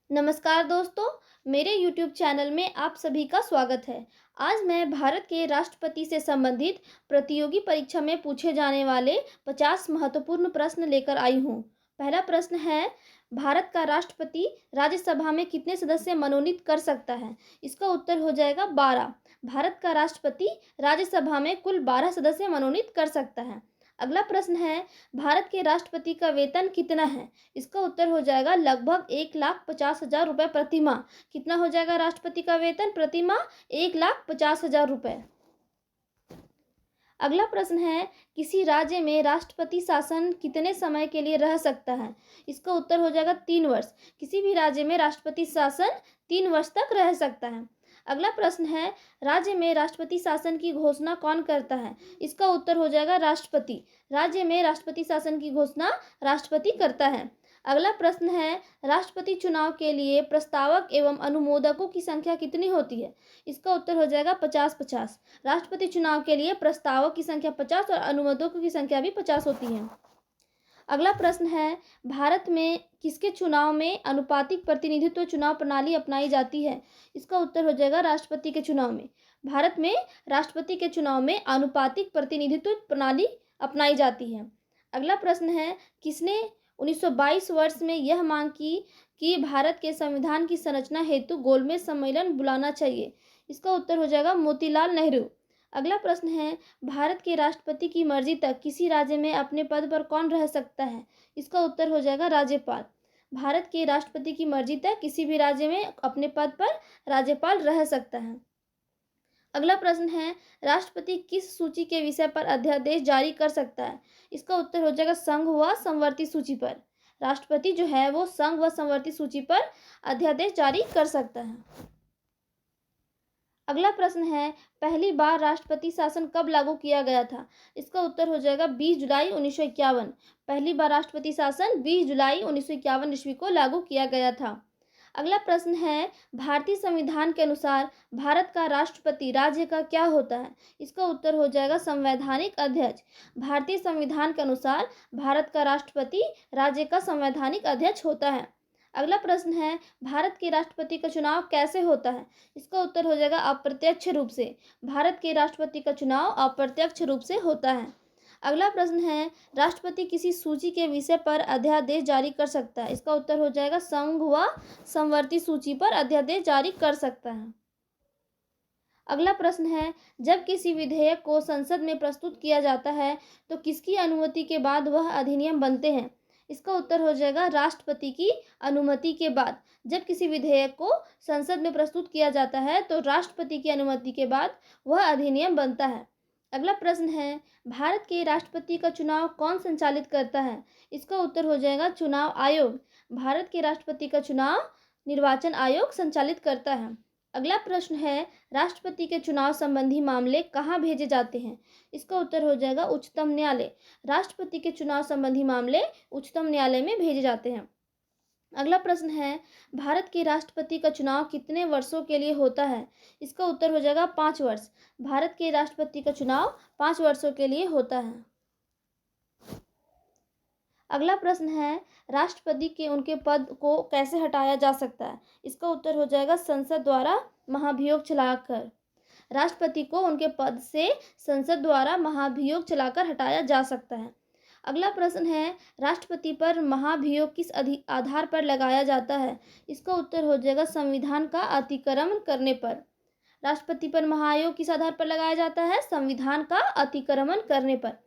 नमस्कार दोस्तों, मेरे YouTube चैनल में आप सभी का स्वागत है। आज मैं भारत के राष्ट्रपति से संबंधित प्रतियोगी परीक्षा में पूछे जाने वाले 50 महत्वपूर्ण प्रश्न लेकर आई हूँ। पहला प्रश्न है, भारत का राष्ट्रपति राज्यसभा में कितने सदस्य मनोनीत कर सकता है? इसका उत्तर हो जाएगा 12। भारत का राष्ट्रपति राज्यसभा में कुल 12 सदस्य मनोनीत कर सकता है। अगला प्रश्न है, भारत के राष्ट्रपति का वेतन कितना है? इसका उत्तर हो जाएगा लगभग 1,50,000 रुपये प्रति माह। कितना हो जाएगा राष्ट्रपति का वेतन प्रति माह? 1,50,000 रुपये। अगला प्रश्न है, किसी राज्य में राष्ट्रपति शासन कितने समय के लिए रह सकता है? इसका उत्तर हो जाएगा 3 वर्ष। किसी भी राज्य में राष्ट्रपति शासन 3 वर्ष तक रह सकता है। अगला प्रश्न है, राज्य में राष्ट्रपति शासन की घोषणा कौन करता है? इसका उत्तर हो जाएगा राष्ट्रपति। राज्य में राष्ट्रपति शासन की घोषणा राष्ट्रपति करता है। अगला प्रश्न है, राष्ट्रपति चुनाव के लिए प्रस्तावक एवं अनुमोदकों की संख्या कितनी होती है? इसका उत्तर हो जाएगा 50-50। राष्ट्रपति चुनाव के लिए प्रस्तावक की संख्या 50 और अनुमोदकों की संख्या भी 50 होती है। अगला प्रश्न है, भारत में किसके चुनाव में अनुपातिक प्रतिनिधित्व चुनाव प्रणाली अपनाई जाती है? इसका उत्तर हो जाएगा राष्ट्रपति के चुनाव में। भारत में राष्ट्रपति के चुनाव में अनुपातिक प्रतिनिधित्व प्रणाली अपनाई जाती है। अगला प्रश्न है, किसने 1922 वर्ष में यह मांग की कि भारत के संविधान की संरचना हेतु गोलमेज सम्मेलन बुलाना चाहिए? इसका उत्तर हो जाएगा मोतीलाल नेहरू। अगला प्रश्न है, भारत के राष्ट्रपति की मर्जी तक किसी राज्य में अपने पद पर कौन रह सकता है? इसका उत्तर हो जाएगा राज्यपाल। भारत के राष्ट्रपति की मर्जी तक किसी भी राज्य में अपने पद पर राज्यपाल रह सकता है। अगला प्रश्न है, राष्ट्रपति किस सूची के विषय पर अध्यादेश जारी कर सकता है? इसका उत्तर हो जाएगा संघ व समवर्ती सूची पर। राष्ट्रपति जो है वो संघ व समवर्ती सूची पर अध्यादेश जारी कर सकता है। अगला प्रश्न है, पहली बार राष्ट्रपति शासन कब लागू किया गया था? इसका उत्तर हो जाएगा 20 जुलाई 1951। पहली बार राष्ट्रपति शासन 20 जुलाई 1951 ईस्वी को लागू किया गया था। अगला प्रश्न है, भारतीय संविधान के अनुसार भारत का राष्ट्रपति राज्य का क्या होता है? इसका उत्तर हो जाएगा संवैधानिक अध्यक्ष। भारतीय संविधान के अनुसार भारत का राष्ट्रपति राज्य का संवैधानिक अध्यक्ष होता है। अगला प्रश्न है, भारत के राष्ट्रपति का चुनाव कैसे होता है? इसका उत्तर हो जाएगा अप्रत्यक्ष रूप से। भारत के राष्ट्रपति का चुनाव अप्रत्यक्ष रूप से होता है। अगला प्रश्न है, राष्ट्रपति किसी सूची के विषय पर अध्यादेश जारी कर सकता है? इसका उत्तर हो जाएगा संघ व समवर्ती सूची पर अध्यादेश जारी कर सकता है। अगला प्रश्न है, जब किसी विधेयक को संसद में प्रस्तुत किया जाता है तो किसकी अनुमति के बाद वह अधिनियम बनते हैं? इसका उत्तर हो जाएगा राष्ट्रपति की अनुमति के बाद। जब किसी विधेयक को संसद में प्रस्तुत किया जाता है तो राष्ट्रपति की अनुमति के बाद वह अधिनियम बनता है। अगला प्रश्न है, भारत के राष्ट्रपति का चुनाव कौन संचालित करता है? इसका उत्तर हो जाएगा चुनाव आयोग। भारत के राष्ट्रपति का चुनाव निर्वाचन आयोग संचालित करता है। अगला प्रश्न है, राष्ट्रपति के चुनाव संबंधी मामले कहाँ भेजे जाते हैं? इसका उत्तर हो जाएगा उच्चतम न्यायालय। राष्ट्रपति के चुनाव संबंधी मामले उच्चतम न्यायालय में भेजे जाते हैं। अगला प्रश्न है, भारत के राष्ट्रपति का चुनाव कितने वर्षों के लिए होता है? इसका उत्तर हो जाएगा 5 वर्ष। भारत के राष्ट्रपति का चुनाव 5 वर्षों के लिए होता है। अगला प्रश्न है, राष्ट्रपति के उनके पद को कैसे हटाया जा सकता है? इसका उत्तर हो जाएगा संसद द्वारा महाभियोग चलाकर। राष्ट्रपति को उनके पद से संसद द्वारा महाभियोग चलाकर हटाया जा सकता है। अगला प्रश्न है, राष्ट्रपति पर महाभियोग किस आधार पर लगाया जाता है? इसका उत्तर हो जाएगा संविधान का अतिक्रमण करने पर। राष्ट्रपति पर महाभियोग किस आधार पर लगाया जाता है? संविधान का अतिक्रमण करने पर।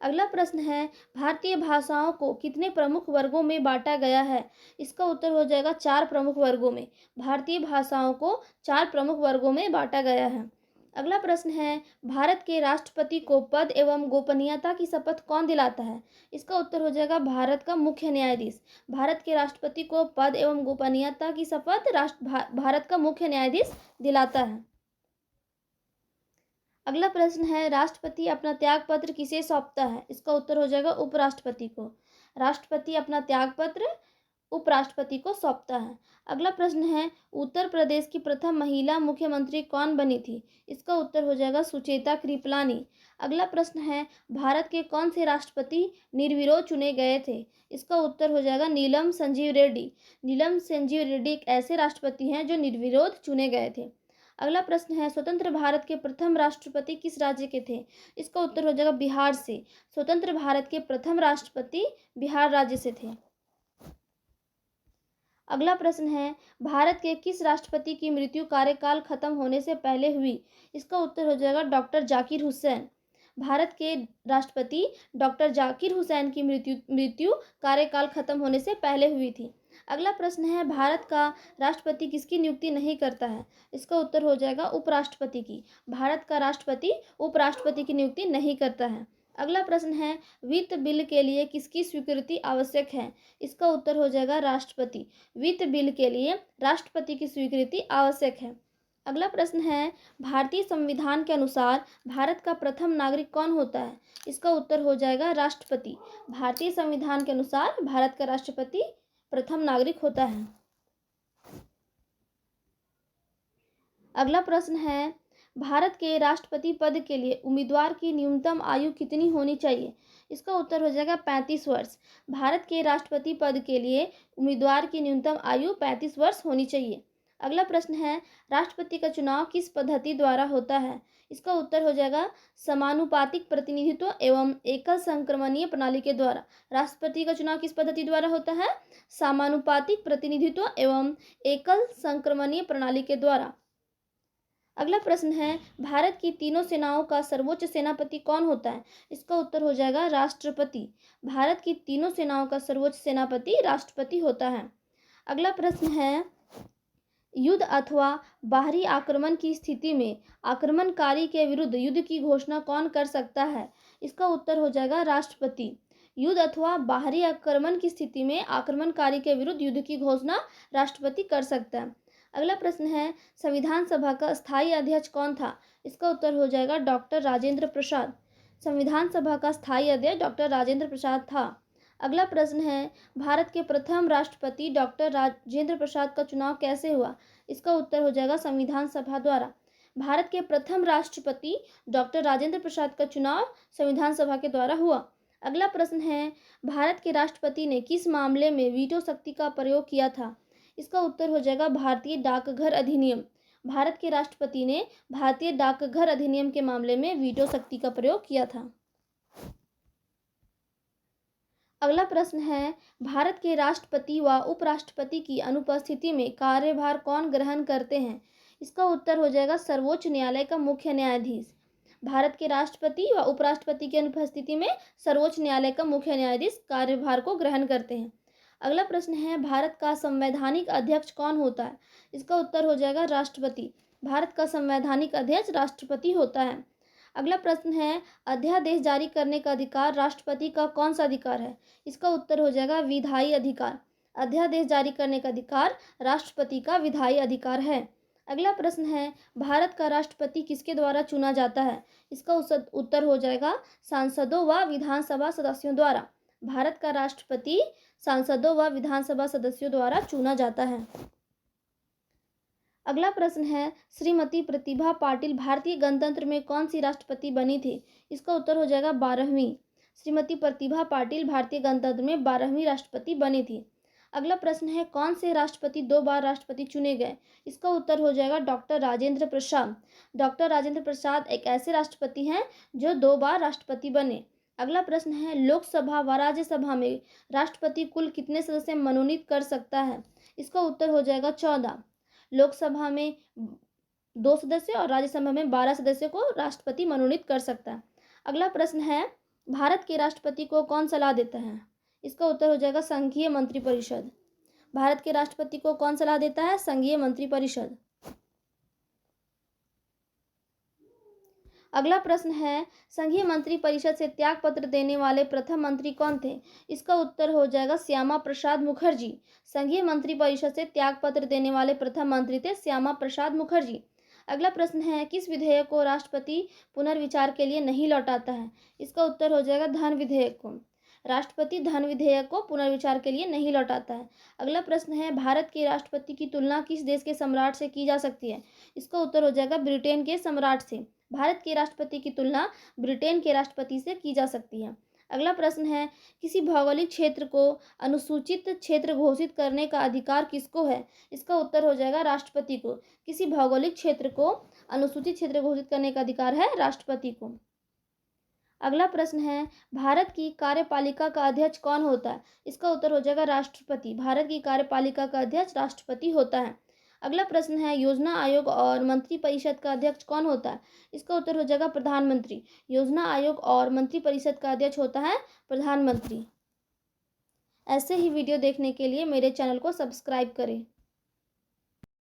अगला प्रश्न है, भारतीय भाषाओं को कितने प्रमुख वर्गों में बांटा गया है? इसका उत्तर हो जाएगा 4 प्रमुख वर्गों में। भारतीय भाषाओं को 4 प्रमुख वर्गों में बांटा गया है। अगला प्रश्न है, भारत के राष्ट्रपति को पद एवं गोपनीयता की शपथ कौन दिलाता है? इसका उत्तर हो जाएगा भारत का मुख्य न्यायाधीश। भारत के राष्ट्रपति को पद एवं गोपनीयता की शपथ भारत का मुख्य न्यायाधीश दिलाता है। अगला प्रश्न है, राष्ट्रपति अपना त्यागपत्र किसे सौंपता है? इसका उत्तर हो जाएगा उपराष्ट्रपति को। राष्ट्रपति अपना त्यागपत्र उपराष्ट्रपति को सौंपता है। अगला प्रश्न है, उत्तर प्रदेश की प्रथम महिला मुख्यमंत्री कौन बनी थी? इसका उत्तर हो जाएगा सुचेता कृपलानी। अगला प्रश्न है, भारत के कौन से राष्ट्रपति निर्विरोध चुने गए थे? इसका उत्तर हो जाएगा नीलम संजीव रेड्डी। नीलम संजीव रेड्डी एक ऐसे राष्ट्रपति हैं जो निर्विरोध चुने गए थे। अगला प्रश्न है, स्वतंत्र भारत के प्रथम राष्ट्रपति किस राज्य के थे? इसका उत्तर हो जाएगा बिहार से। स्वतंत्र भारत के प्रथम राष्ट्रपति बिहार राज्य से थे। अगला प्रश्न है, भारत के किस राष्ट्रपति की मृत्यु कार्यकाल खत्म होने से पहले हुई? इसका उत्तर हो जाएगा डॉक्टर जाकिर हुसैन। भारत के राष्ट्रपति डॉक्टर जाकिर हुसैन की मृत्यु कार्यकाल खत्म होने से पहले हुई थी। अगला प्रश्न है, भारत का राष्ट्रपति किसकी नियुक्ति नहीं करता है? इसका उत्तर हो जाएगा उपराष्ट्रपति की। भारत का राष्ट्रपति उपराष्ट्रपति की नियुक्ति नहीं करता है। अगला प्रश्न है, वित्त बिल के लिए किसकी स्वीकृति आवश्यक है? इसका उत्तर हो जाएगा राष्ट्रपति। वित्त बिल के लिए राष्ट्रपति की स्वीकृति आवश्यक है। अगला प्रश्न है, भारतीय संविधान के अनुसार भारत का प्रथम नागरिक कौन होता है? इसका उत्तर हो जाएगा राष्ट्रपति। भारतीय संविधान के अनुसार भारत का राष्ट्रपति प्रथम नागरिक होता है। अगला प्रश्न है, भारत के राष्ट्रपति पद के लिए उम्मीदवार की न्यूनतम आयु कितनी होनी चाहिए? इसका उत्तर हो जाएगा 35 वर्ष। भारत के राष्ट्रपति पद के लिए उम्मीदवार की न्यूनतम आयु 35 वर्ष होनी चाहिए। अगला प्रश्न है, राष्ट्रपति का चुनाव किस पद्धति द्वारा होता है? इसका उत्तर हो जाएगा समानुपातिक प्रतिनिधित्व एवं एकल संक्रमणीय प्रणाली के द्वारा। राष्ट्रपति का चुनाव किस पद्धति द्वारा होता है? समानुपातिक प्रतिनिधित्व एवं एकल संक्रमणीय प्रणाली के द्वारा। अगला प्रश्न है, भारत की तीनों सेनाओं का सर्वोच्च सेनापति कौन होता है? इसका उत्तर हो जाएगा राष्ट्रपति। भारत की तीनों सेनाओं का सर्वोच्च सेनापति राष्ट्रपति होता है। अगला प्रश्न है, युद्ध अथवा बाहरी आक्रमण की स्थिति में आक्रमणकारी के विरुद्ध युद्ध की घोषणा कौन कर सकता है? इसका उत्तर हो जाएगा राष्ट्रपति। युद्ध अथवा बाहरी आक्रमण की स्थिति में आक्रमणकारी के विरुद्ध युद्ध की घोषणा राष्ट्रपति कर सकता है। अगला प्रश्न है, संविधान सभा का स्थायी अध्यक्ष कौन था? इसका उत्तर हो जाएगा डॉक्टर राजेंद्र प्रसाद। संविधान सभा का स्थायी अध्यक्ष डॉक्टर राजेंद्र प्रसाद था। अगला प्रश्न है, भारत के प्रथम राष्ट्रपति डॉक्टर राजेंद्र प्रसाद का चुनाव कैसे हुआ? इसका उत्तर हो जाएगा संविधान सभा द्वारा। भारत के प्रथम राष्ट्रपति डॉक्टर राजेंद्र प्रसाद का चुनाव संविधान सभा के द्वारा हुआ। अगला प्रश्न है, भारत के राष्ट्रपति ने किस मामले में वीटो शक्ति का प्रयोग किया था? इसका उत्तर हो जाएगा भारतीय डाकघर अधिनियम। भारत के राष्ट्रपति ने भारतीय डाकघर अधिनियम के मामले में वीटो शक्ति का प्रयोग किया था। अगला प्रश्न है, भारत के राष्ट्रपति व उपराष्ट्रपति की अनुपस्थिति में कार्यभार कौन ग्रहण करते हैं? इसका उत्तर हो जाएगा सर्वोच्च न्यायालय का मुख्य न्यायाधीश। भारत के राष्ट्रपति व उपराष्ट्रपति की अनुपस्थिति में सर्वोच्च न्यायालय का मुख्य न्यायाधीश कार्यभार को ग्रहण करते हैं। अगला प्रश्न है, भारत का संवैधानिक अध्यक्ष कौन होता है? इसका उत्तर हो जाएगा राष्ट्रपति। भारत का संवैधानिक अध्यक्ष राष्ट्रपति होता है। अगला प्रश्न है, अध्यादेश जारी करने का अधिकार राष्ट्रपति का कौन सा अधिकार है? इसका उत्तर हो जाएगा विधायी अधिकार। अध्यादेश जारी करने का अधिकार राष्ट्रपति का विधायी अधिकार है। अगला प्रश्न है, भारत का राष्ट्रपति किसके द्वारा चुना जाता है? इसका उत्तर हो जाएगा सांसदों व विधानसभा सदस्यों द्वारा। भारत का राष्ट्रपति सांसदों व विधानसभा सदस्यों द्वारा चुना जाता है। अगला प्रश्न है, श्रीमती प्रतिभा पाटिल भारतीय गणतंत्र में कौन सी राष्ट्रपति बनी थी? इसका उत्तर हो जाएगा 12वीं। श्रीमती प्रतिभा पाटिल भारतीय गणतंत्र में 12वीं राष्ट्रपति बनी थी। अगला प्रश्न है, कौन से राष्ट्रपति 2 बार राष्ट्रपति चुने गए? इसका उत्तर हो जाएगा डॉक्टर राजेंद्र प्रसाद। डॉक्टर राजेंद्र प्रसाद एक ऐसे राष्ट्रपति हैं जो 2 बार राष्ट्रपति बने। अगला प्रश्न है, लोकसभा व राज्यसभा में राष्ट्रपति कुल कितने सदस्य मनोनीत कर सकता है? इसका उत्तर हो जाएगा 14। लोकसभा में 2 सदस्य और राज्यसभा में 12 सदस्यों को राष्ट्रपति मनोनीत कर सकता है। अगला प्रश्न है, भारत के राष्ट्रपति को कौन सलाह देता है? इसका उत्तर हो जाएगा संघीय मंत्रिपरिषद। भारत के राष्ट्रपति को कौन सलाह देता है? संघीय मंत्रिपरिषद। अगला प्रश्न है, संघीय मंत्रिपरिषद से त्याग पत्र देने वाले प्रथम मंत्री कौन थे? इसका उत्तर हो जाएगा श्यामा प्रसाद मुखर्जी। संघीय मंत्रिपरिषद से त्याग पत्र देने वाले प्रथम मंत्री थे श्यामा प्रसाद मुखर्जी। अगला प्रश्न है, किस विधेयक को राष्ट्रपति पुनर्विचार के लिए नहीं लौटाता है? इसका उत्तर हो जाएगा धन विधेयक को। राष्ट्रपति धन विधेयक को पुनर्विचार के लिए नहीं लौटाता है। अगला प्रश्न है, भारत के राष्ट्रपति की तुलना किस देश के सम्राट से की जा सकती है? इसका उत्तर हो जाएगा ब्रिटेन के सम्राट से। भारत के राष्ट्रपति की तुलना ब्रिटेन के राष्ट्रपति से की जा सकती है। अगला प्रश्न है, किसी भौगोलिक क्षेत्र को अनुसूचित क्षेत्र घोषित करने का अधिकार किसको है? इसका उत्तर हो जाएगा राष्ट्रपति को। किसी भौगोलिक क्षेत्र को अनुसूचित क्षेत्र घोषित करने का अधिकार है राष्ट्रपति को। अगला प्रश्न है, भारत की कार्यपालिका का अध्यक्ष कौन होता है? इसका उत्तर हो जाएगा राष्ट्रपति। भारत की कार्यपालिका का अध्यक्ष राष्ट्रपति होता है। अगला प्रश्न है, योजना आयोग और मंत्रिपरिषद का अध्यक्ष कौन होता है? इसका उत्तर हो जाएगा प्रधानमंत्री। योजना आयोग और मंत्रिपरिषद का अध्यक्ष होता है प्रधानमंत्री। ऐसे ही वीडियो देखने के लिए मेरे चैनल को सब्सक्राइब करें।